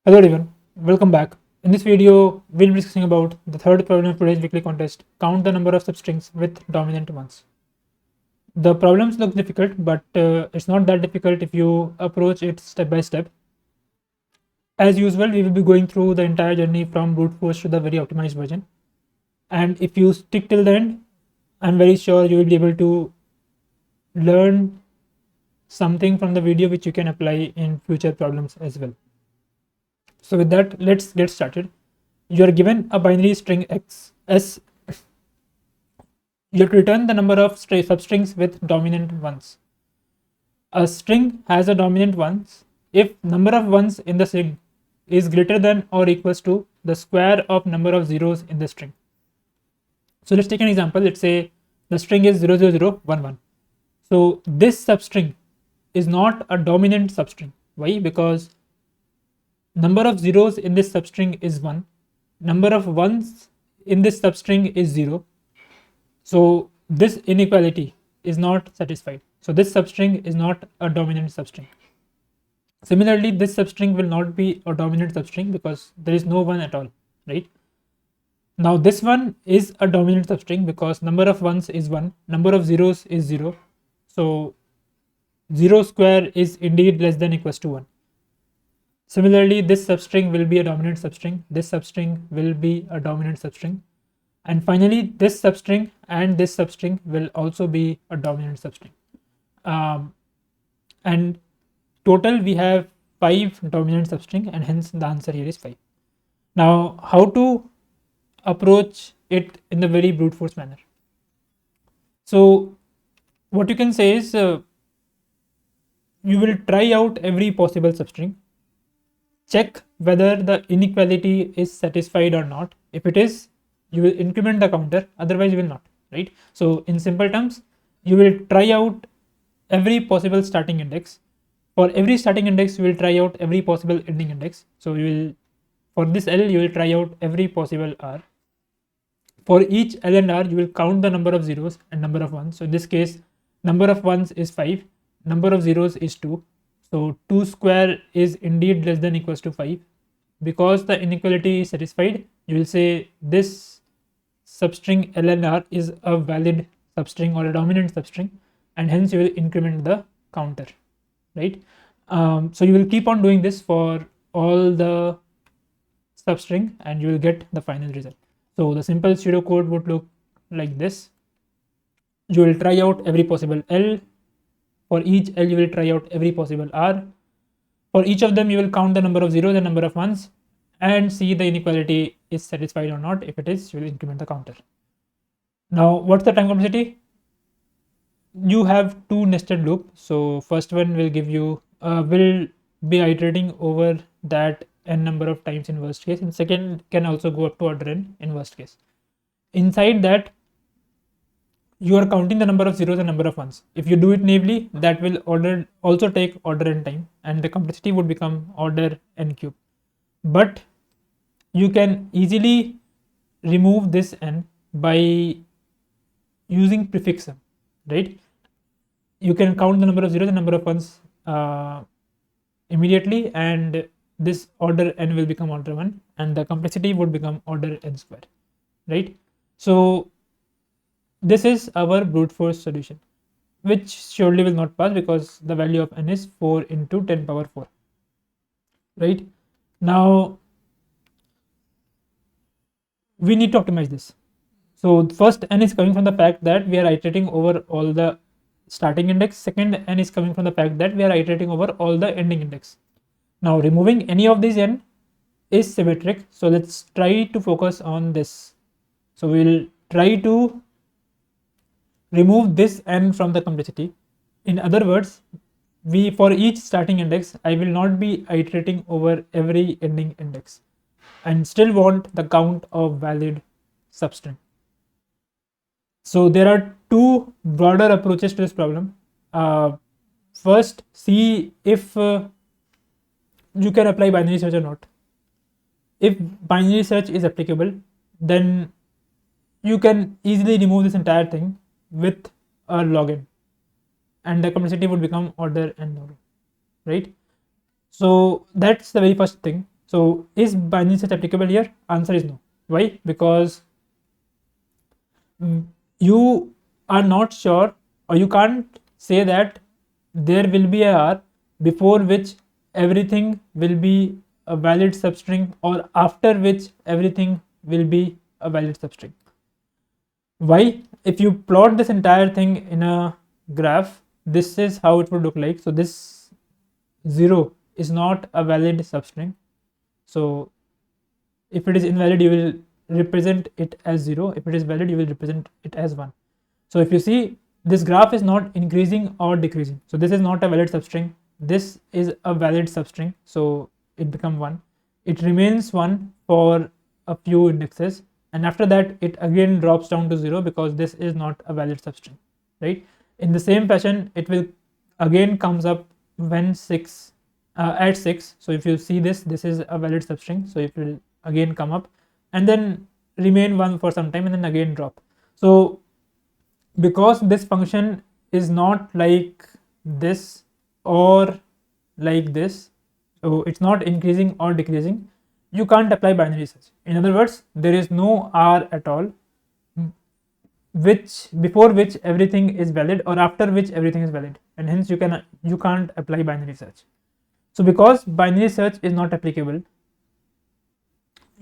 Hello everyone, welcome back. In this video, we'll be discussing about the third problem of today's weekly contest, count the number of substrings with dominant ones. The problems look difficult, but it's not that difficult if you approach it step by step. As usual, we will be going through the entire journey from brute force to the very optimized version. And if you stick till the end, I'm very sure you will be able to learn something from the video which you can apply in future problems as well. So with that, let's get started. You are given a binary string x s. You have to return the number of substrings with dominant ones. A string has a dominant ones if number of ones in the string is greater than or equals to the square of number of zeros in the string. So let's take an example. Let's say the string is 00011. So this substring is not a dominant substring. Why? Because number of zeros in this substring is 1, number of ones in this substring is 0. So this inequality is not satisfied. So this substring is not a dominant substring. Similarly, this substring will not be a dominant substring because there is no one at all, right? Now this one is a dominant substring because number of ones is 1, number of zeros is 0. So 0 square is indeed less than equals to 1. Similarly, this substring will be a dominant substring, this substring will be a dominant substring, and finally this substring and this substring will also be a dominant substring. And total we have 5 dominant substring, and hence the answer here is 5. Now how to approach it in the very brute force manner? So what you can say is you will try out every possible substring, check whether the inequality is satisfied or not. If it is, you will increment the counter, otherwise you will not, right? So in simple terms, you will try out every possible starting index. For every starting index, you will try out every possible ending index. So you will, for this L, you will try out every possible R. For each L and R, you will count the number of zeros and number of ones. So in this case, number of ones is 5, number of zeros is 2. So 2 square is indeed less than equals to 5. Because the inequality is satisfied, you will say this substring L and R is a valid substring or a dominant substring, and hence you will increment the counter, right? So you will keep on doing this for all the substring and you will get the final result. So the simple pseudo code would look like this. You will try out every possible L. For each L, you will try out every possible R. For each of them, you will count the number of zeros and number of ones and see the inequality is satisfied or not. If it is, you will increment the counter. Now, what's the time complexity? You have 2 nested loops. So first one will give you, will be iterating over that n number of times in worst case, and second can also go up to order n in worst case. Inside that, you are counting the number of zeros and number of ones. If you do it naively, that will also take order n time, and the complexity would become order n cube. But you can easily remove this n by using prefix sum, right? You can count the number of zeros and number of ones immediately, and this order n will become order 1, and the complexity would become order n square, right? So this is our brute force solution, which surely will not pass because the value of n is 4 into 10 power 4, right? Now we need to optimize this. So first, n is coming from the fact that we are iterating over all the starting index. Second, n is coming from the fact that we are iterating over all the ending index. Now removing any of these n is symmetric. So let's try to focus on this. So we will try to remove this n from the complexity. In other words, for each starting index, I will not be iterating over every ending index and still want the count of valid substring. So there are 2 broader approaches to this problem. First, see if you can apply binary search or not. If binary search is applicable, then you can easily remove this entire thing with a login, and the complexity would become order n login, right? So that's the very first thing. So is binary search applicable here? Answer is no. Why? Because you are not sure, or you can't say that there will be a R before which everything will be a valid substring, or after which everything will be a valid substring. Why? If you plot this entire thing in a graph, this is how it would look like. So this 0 is not a valid substring. So if it is invalid, you will represent it as 0. If it is valid, you will represent it as 1. So if you see, this graph is not increasing or decreasing. So this is not a valid substring. This is a valid substring. So it becomes 1. It remains 1 for a few indexes, and after that it again drops down to 0 because this is not a valid substring, right? In the same fashion, it will again comes up when 6 at 6. So if you see this is a valid substring, so it will again come up and then remain 1 for some time and then again drop. So because this function is not like this or like this, so it's not increasing or decreasing, you can't apply binary search. In other words, there is no R at all which before which everything is valid or after which everything is valid, and hence you can't apply binary search. So because binary search is not applicable,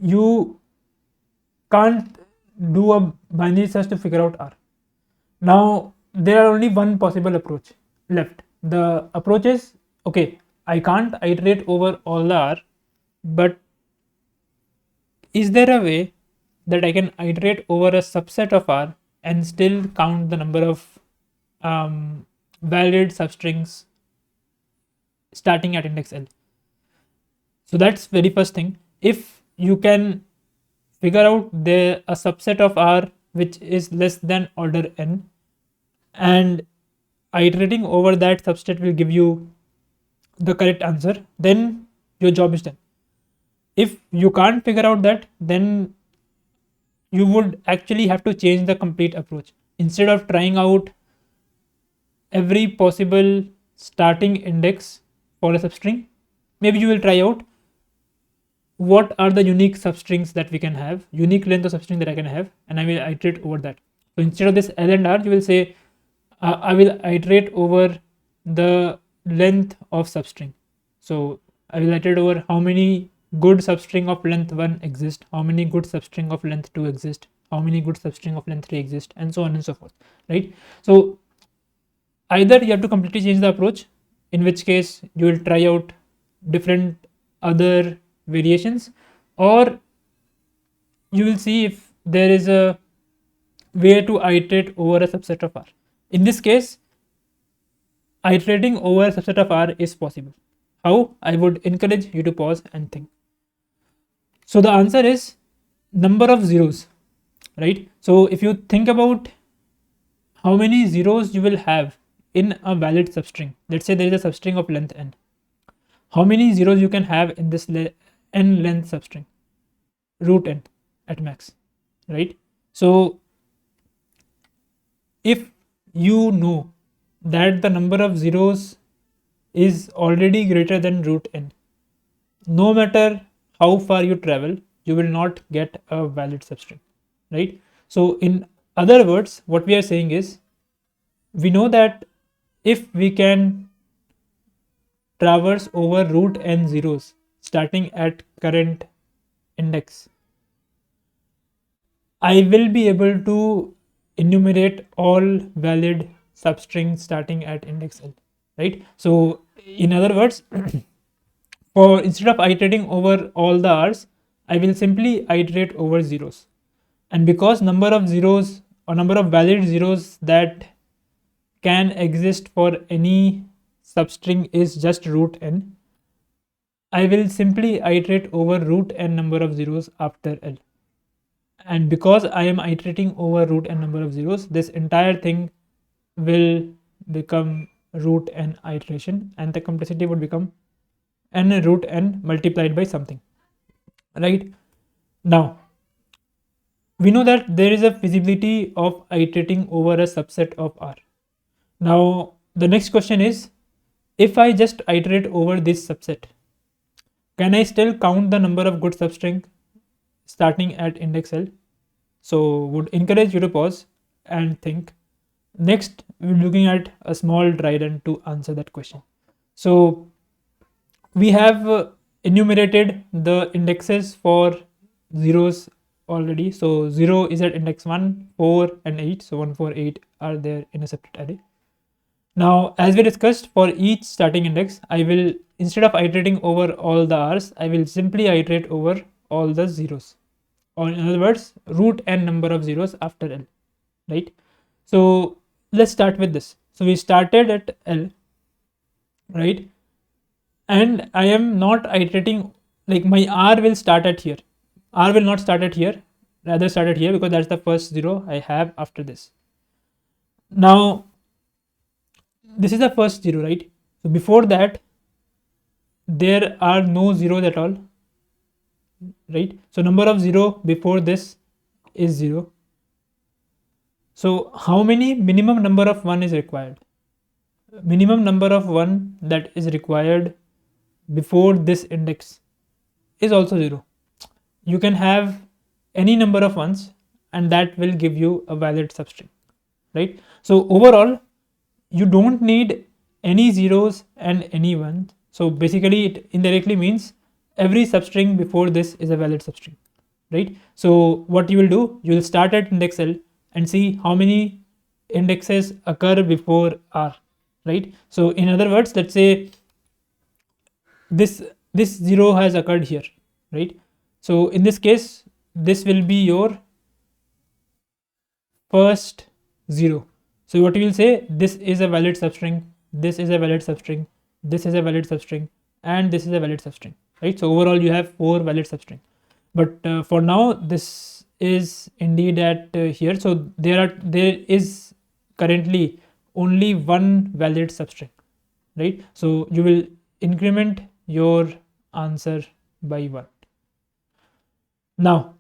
you can't do a binary search to figure out R. Now there are only one possible approach left. The approach is, okay, I can't iterate over all the R, but is there a way that I can iterate over a subset of R and still count the number of valid substrings starting at index L? So that's very first thing. If you can figure out a subset of R which is less than order n, and iterating over that subset will give you the correct answer, then your job is done. If you can't figure out that, then you would actually have to change the complete approach. Instead of trying out every possible starting index for a substring, maybe you will try out what are the unique substrings that we can have, unique length of substring that I can have, and I will iterate over that. So instead of this L and R, you will say I will iterate over the length of substring. So I will iterate over how many good substring of length 1 exist, how many good substring of length 2 exist, how many good substring of length 3 exist, and so on and so forth, right? So either you have to completely change the approach, in which case you will try out different other variations, or you will see if there is a way to iterate over a subset of R. In this case, iterating over a subset of R is possible. How? I would encourage you to pause and think. So the answer is number of zeros, right? So if you think about how many zeros you will have in a valid substring, let's say there is a substring of length n, how many zeros you can have in this n length substring? Root n at max, right? So if you know that the number of zeros is already greater than root n, no matter how far you travel, you will not get a valid substring, right? So in other words, what we are saying is, we know that if we can traverse over root n zeros starting at current index, I will be able to enumerate all valid substrings starting at index L, right? So in other words, for instead of iterating over all the R's, I will simply iterate over zeros. And because number of zeros or number of valid zeros that can exist for any substring is just root n, I will simply iterate over root n number of zeros after L. And because I am iterating over root n number of zeros, this entire thing will become root n iteration, and the complexity would become n root n multiplied by something, right? Now we know that there is a feasibility of iterating over a subset of R. Now the next question is, if I just iterate over this subset, can I still count the number of good substring starting at index L? So would encourage you to pause and think. Next, we're looking at a small dry run to answer that question. So we have enumerated the indexes for zeros already. So 0 is at index 1, 4 and 8. So 1, 4, 8 are there in a separate array. Now, as we discussed, for each starting index, I will, instead of iterating over all the r's, I will simply iterate over all the zeros. Or in other words, root n number of zeros after L, right? So let's start with this. So we started at L, right? And I am not iterating, like my R will start at here. R will not start at here, rather start at here, because that's the first zero I have after this. Now, this is the first zero, right? So before that, there are no zeros at all, right? So number of 0 before this is 0. So how many minimum number of 1 is required? Minimum number of 1 that is required before this index is also 0. You can have any number of 1s and that will give you a valid substring, right? So overall, you don't need any zeros and any 1s. So basically it indirectly means every substring before this is a valid substring, right? So what you will do, you will start at index L and see how many indexes occur before R, right? So in other words, let's say this 0 has occurred here, right? So in this case, this will be your first 0. So what you will say, this is a valid substring, this is a valid substring, this is a valid substring, and this is a valid substring, right? So overall you have 4 valid substring. But for now, this is indeed at here. So there is currently only one valid substring, right? So you will increment your answer by 1. Now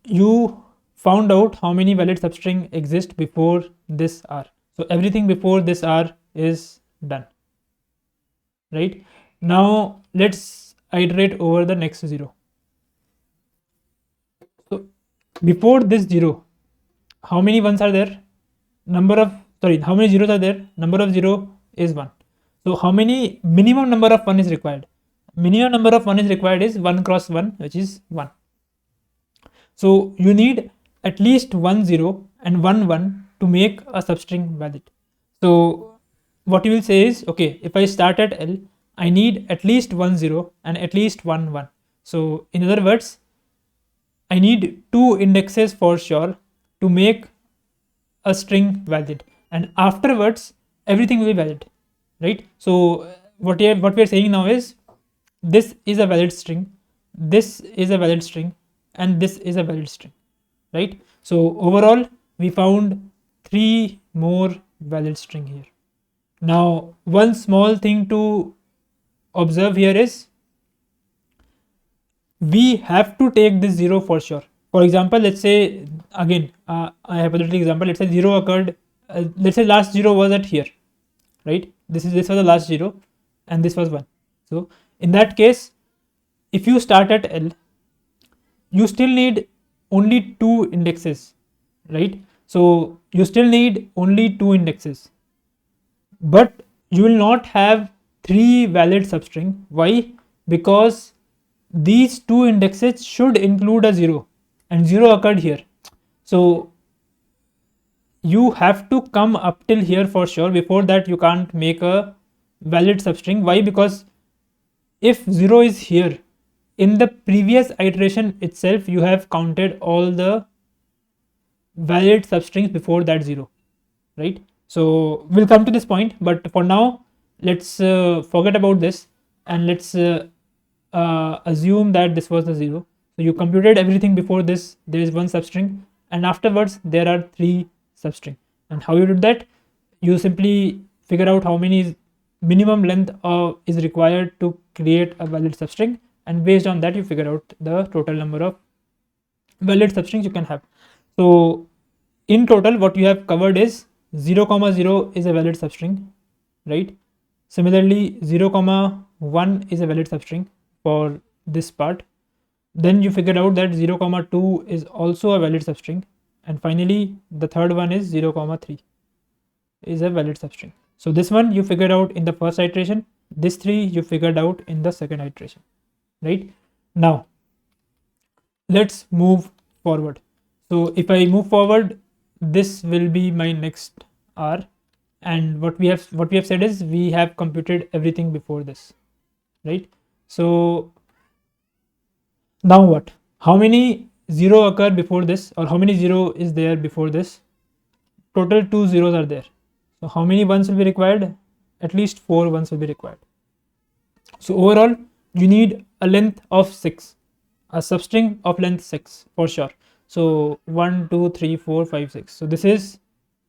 you found out how many valid substring exist before this R. So everything before this R is done, right? Now let's iterate over the next 0. So before this 0, how many 1s are there? How many zeros are there? Number of 0 is 1. So how many minimum number of 1 is required? Minimum number of 1 is required is 1 cross 1, which is 1. So you need at least 1 0 and 1 1 to make a substring valid. So what you will say is, okay, if I start at L, I need at least 1 0 and at least 1 1. So in other words, I need 2 indexes for sure to make a string valid, and afterwards everything will be valid, right? So what we are saying now is, this is a valid string, this is a valid string, and this is a valid string, right? So overall we found 3 more valid string here. Now one small thing to observe here is, we have to take this 0 for sure. For example, let's say again a hypothetical example, let's say 0 occurred, let's say last 0 was at here, right? This was the last 0 and this was 1. So in that case, if you start at L, you still need only 2 indexes, right? So you still need only 2 indexes, but you will not have 3 valid substring. Why? Because these 2 indexes should include a 0 and 0 occurred here. So you have to come up till here for sure. Before that you can't make a valid substring. Why? Because if 0 is here, in the previous iteration itself you have counted all the valid substrings before that 0, right? So we'll come to this point, but for now let's forget about this and let's assume that this was the 0. So you computed everything before this, there is 1 substring, and afterwards there are 3 substring. And how you did that? You simply figure out how many minimum length is required to create a valid substring, and based on that you figure out the total number of valid substrings you can have. So in total what you have covered is 0, 0 is a valid substring, right? Similarly, 0 comma 1 is a valid substring for this part. Then you figured out that 0 comma 2 is also a valid substring, and finally the third one is 0 comma 3 is a valid substring. So this one you figured out in the first iteration, this 3 you figured out in the second iteration, right? Now let's move forward. So if I move forward, this will be my next R, and what we have said is we have computed everything before this, right? So now what? How many 0 occur before this, or how many 0 is there before this? Total 2 zeros are there. So how many ones will be required? At least 4 ones will be required. So overall you need a length of 6, a substring of length 6 for sure. So 1 2 3 4 5 6. So this is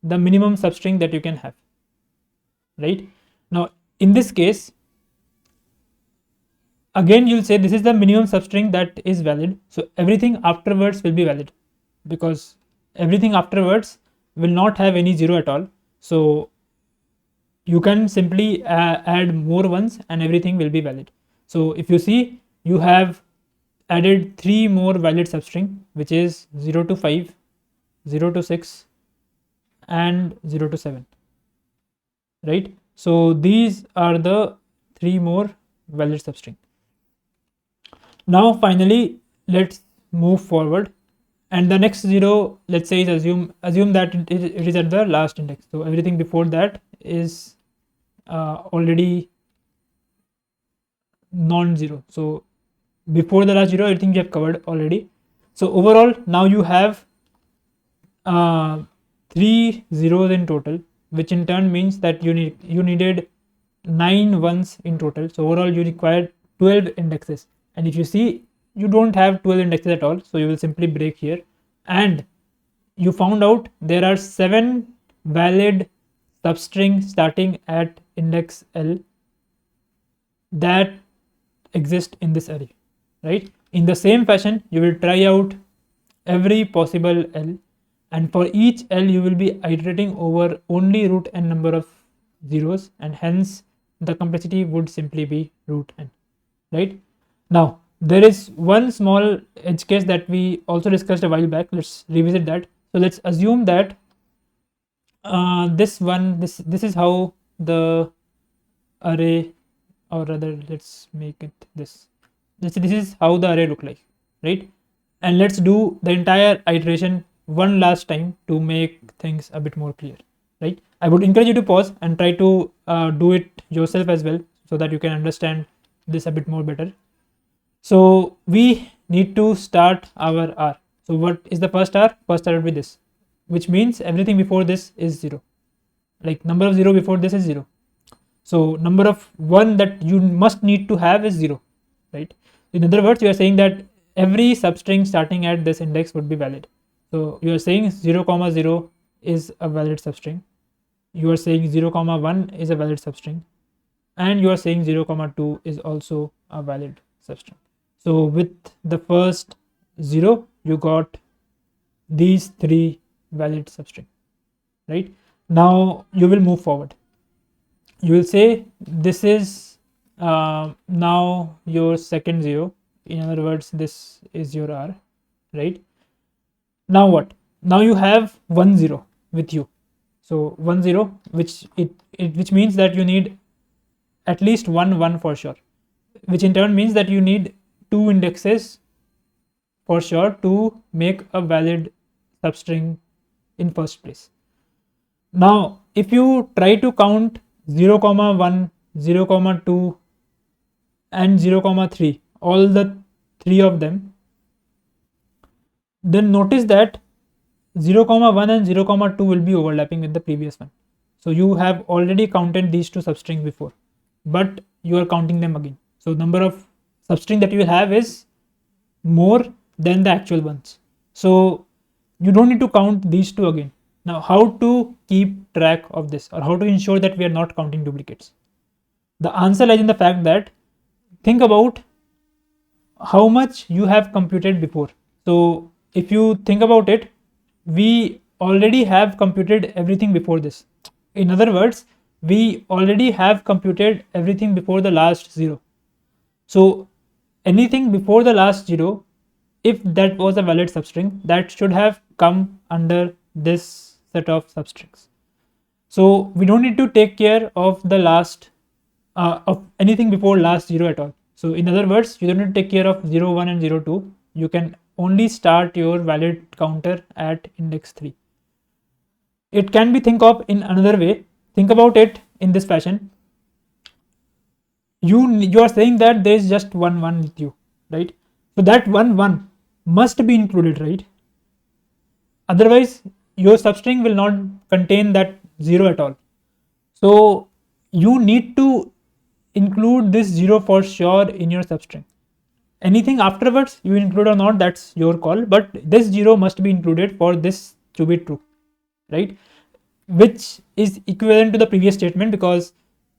the minimum substring that you can have, right? Now in this case, again you'll say this is the minimum substring that is valid, so everything afterwards will be valid, because everything afterwards will not have any 0 at all. So you can simply add more ones and everything will be valid. So if you see, you have added 3 more valid substring, which is 0 to 5, 0 to 6 and 0 to 7, right? So these are the 3 more valid substring. Now finally let's move forward, and the next 0, let's say, is assume that it is at the last index. So everything before that is already non-zero. So before the last 0, everything we have covered already. So overall now you have 3 zeros in total, which in turn means that you needed 9 ones in total. So overall you required 12 indexes, and if you see, you don't have 12 indexes at all, so you will simply break here, and you found out there are 7 valid substrings starting at index L that exist in this array, right? In the same fashion, you will try out every possible L, and for each L you will be iterating over only root n number of zeros, and hence the complexity would simply be root n, right? Now there is one small edge case that we also discussed a while back. Let's revisit that. So let's assume that this is how the array, or rather let's make it this is how the array look like, right? And let's do the entire iteration one last time to make things a bit more clear, right? I would encourage you to pause and try to do it yourself as well, so that you can understand this a bit more better. So we need to start our R. So what is the first R? First R will be this, which means everything before this is 0, like number of 0 before this is 0. So number of 1 that you must need to have is 0, right? In other words, you are saying that every substring starting at this index would be valid. So you are saying 0 comma 0 is a valid substring, you are saying 0 comma 1 is a valid substring, and you are saying 0 comma 2 is also a valid substring. So with the first 0 you got these 3 valid substring, right? Now you will move forward. You will say this is now your second 0. In other words, this is your R, right? Now what? Now you have 1 0 with you. So 1 0, which means that you need at least 1 1 for sure, which in turn means that you need 2 indexes for sure to make a valid substring in first place. Now if you try to count 0 comma 1, 0 comma 2 and 0 comma 3, all the 3 of them, then notice that 0 comma 1 and 0 comma 2 will be overlapping with the previous one. So you have already counted these 2 substrings before, but you are counting them again. So number of substring that you will have is more than the actual ones. So you don't need to count these 2 again. Now how to keep track of this, or how to ensure that we are not counting duplicates? The answer lies in the fact that think about how much you have computed before. So if you think about it, we already have computed everything before this. In other words, we already have computed everything before the last 0. So anything before the last 0, if that was a valid substring, that should have come under this set of substrings. So we don't need to take care of the last of anything before last 0 at all. So in other words, you don't need to take care of 0, 1 and 0, 2. You can only start your valid counter at index 3. It can be think of in another way. Think about it in this fashion. You are saying that there is just 1 1 with you, right? So that 1 1 must be included, right? Otherwise your substring will not contain that 0 at all. So you need to include this 0 for sure in your substring. Anything afterwards you include or not, that's your call, but this 0 must be included for this to be true, right? Which is equivalent to the previous statement, because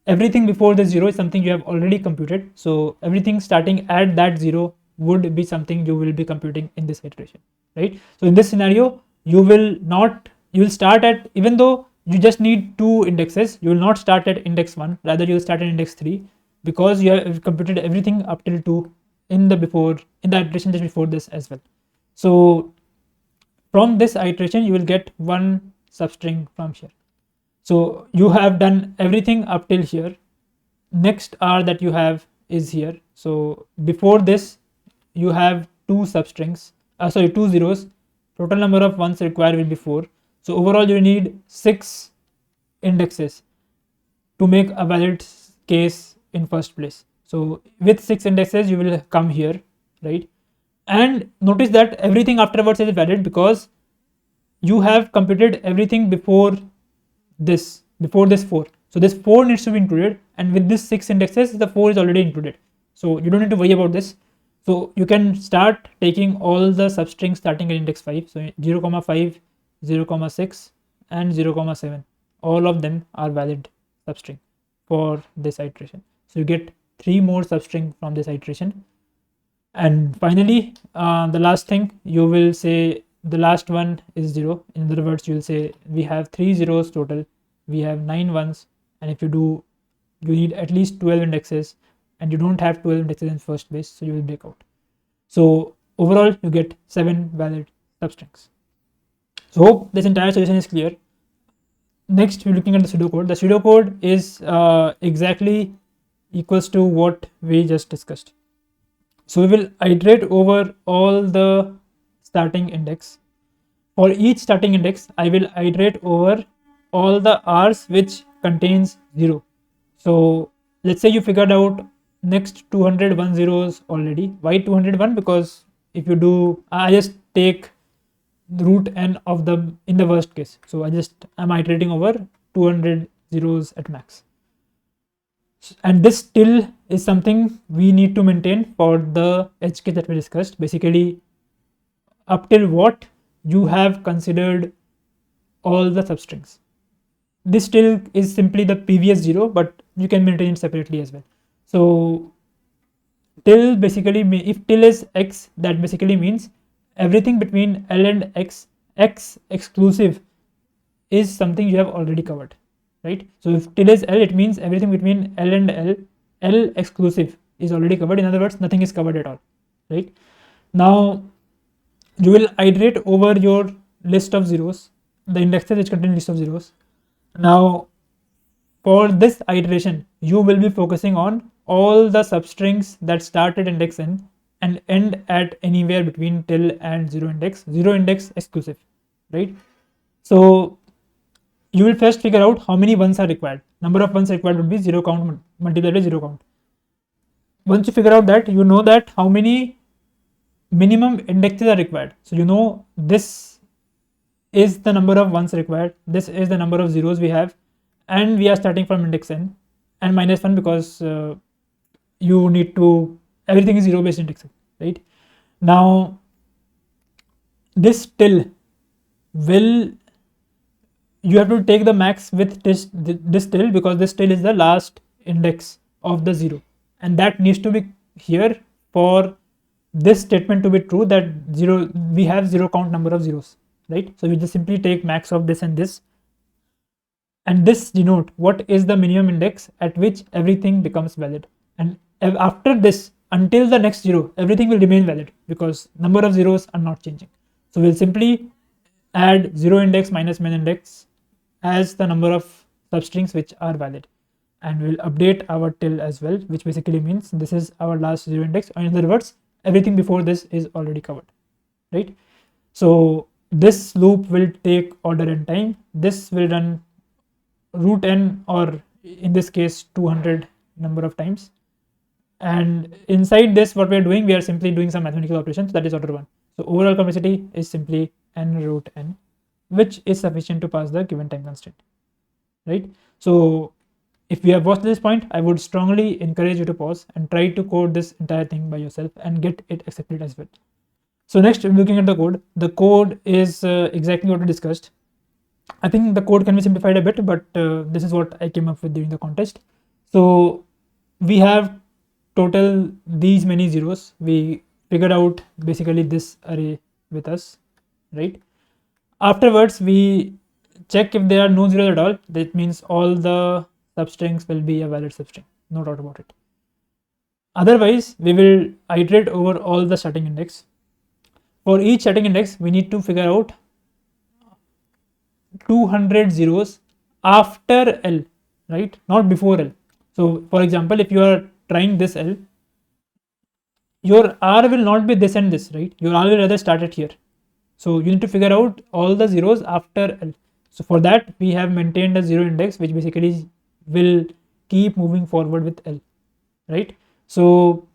everything before the 0 is something you have already computed. So everything starting at that 0 would be something you will be computing in this iteration, right? So in this scenario, you will start at, even though you just need 2 indexes, you will not start at index 1, rather you will start at index 3, because you have computed everything up till 2 in the iteration just before this as well. So from this iteration you will get one substring from here. So you have done everything up till here. Next R that you have is here. So before this you have 2 substrings, 2 zeros. Total number of ones required will be 4. So overall you need 6 indexes to make a valid case in first place. So with 6 indexes you will come here, right? And notice that everything afterwards is valid because you have computed everything before this 4. So this 4 needs to be included, and with this 6 indexes the 4 is already included. So you don't need to worry about this. So you can start taking all the substrings starting at index 5. So 0, 5, 0, 6 and 0, 7. All of them are valid substring for this iteration. So you get 3 more substring from this iteration. And finally, the last thing, you will say the last one is 0. In other words, you will say we have 3 zeros total, we have 9 ones, and if you need at least 12 indexes, and you don't have 12 indexes in first place, so you will break out. So overall you get 7 valid substrings. So hope this entire solution is clear. Next we're looking at the pseudocode. The pseudocode is exactly equals to what we just discussed. So we will iterate over all the starting index. For each starting index, I will iterate over all the r's which contains 0. So let's say you figured out next 201 zeros already. Why 201? Because if you do, I just take the root n of them in the worst case. So I'm iterating over 200 zeros at max. And this still is something we need to maintain for the edge case that we discussed. Basically, up till what you have considered all the substrings. This still is simply the previous 0, but you can maintain it separately as well. So till basically, if till is x, that basically means everything between L and x exclusive is something you have already covered, right? So if till is L, it means everything between L and L exclusive is already covered. In other words, nothing is covered at all, right? Now you will iterate over your list of zeros, the indexes which contain list of zeros. Now for this iteration, you will be focusing on all the substrings that start at index n and end at anywhere between till and 0 index exclusive, right? So you will first figure out how many ones are required. Number of ones required would be 0 count multiplied by 0 count. Once you figure out that, you know that how many minimum indexes are required. So you know this is the number of ones required, this is the number of zeros we have, and we are starting from index n and minus 1 because you need to, everything is 0 based indexing, right? Now this till will, you have to take the max with this till, because this till is the last index of the 0, and that needs to be here for this statement to be true, that 0, we have 0 count number of zeros, right? So we just simply take max of this and this. and this denote what is the minimum index at which everything becomes valid. And after this, until the next 0, everything will remain valid because number of zeros are not changing. So we'll simply add 0 index minus min index as the number of substrings which are valid, and we'll update our till as well, which basically means this is our last 0 index, or in other words, everything before this is already covered, right? So this loop will take order n time. This will run root n, or in this case 200 number of times, and inside this what we are doing, we are simply doing some mathematical operations, that is order 1. So overall complexity is simply n root n, which is sufficient to pass the given time constraint, right? So if you have watched this point, I would strongly encourage you to pause and try to code this entire thing by yourself and get it accepted as well. So next, looking at the code. The code is exactly what we discussed. I think the code can be simplified a bit, but this is what I came up with during the contest. So we have total these many zeros. We figured out basically this array with us, right? Afterwards, we check if there are no zeros at all. That means all the substrings will be a valid substring, no doubt about it. Otherwise, we will iterate over all the starting index. For each starting index, we need to figure out 200 zeros after L, right? Not before L. So for example, if you are trying this L, your R will not be this and this, right? Your R will rather start at here. So you need to figure out all the zeros after L. So for that, we have maintained a 0 index, which basically will keep moving forward with L, right? So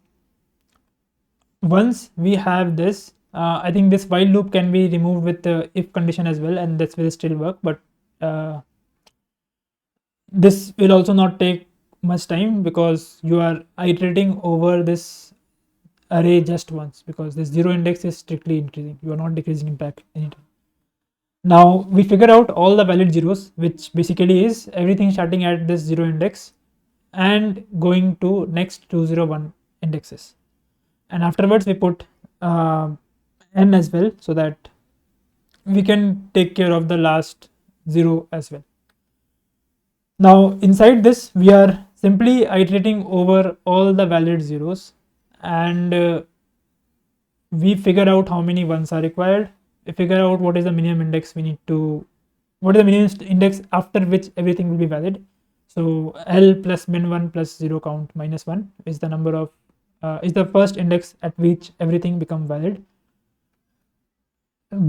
once we have this, I think this while loop can be removed with the if condition as well, and this will still work, but this will also not take much time because you are iterating over this array just once, because this 0 index is strictly increasing, you are not decreasing impact anytime. Now we figure out all the valid zeros, which basically is everything starting at this 0 index and going to next 201 indexes, and afterwards we put n as well, so that we can take care of the last 0 as well. Now inside this, we are simply iterating over all the valid zeros, and we figure out how many ones are required. We figure out what is the minimum index we need to, what is the minimum index after which everything will be valid. So L plus min1 plus 0 count minus 1 is the number of is the first index at which everything becomes valid,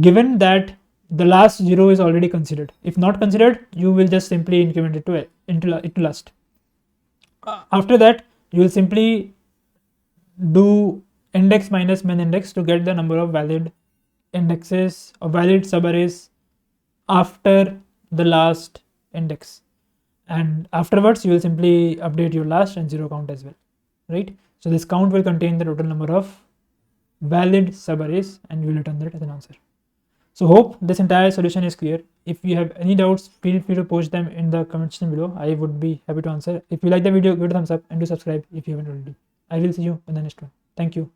given that the last 0 is already considered. If not considered, you will just simply increment it to into last. After that, you will simply do index minus min index to get the number of valid indexes or valid subarrays after the last index, and afterwards you will simply update your last and 0 count as well, right? So this count will contain the total number of valid subarrays, and you will return that as an answer. So hope this entire solution is clear. If you have any doubts, feel free to post them in the comment section below. I would be happy to answer. If you like the video, give it a thumbs up and do subscribe if you haven't already. I will see you in the next one. Thank you.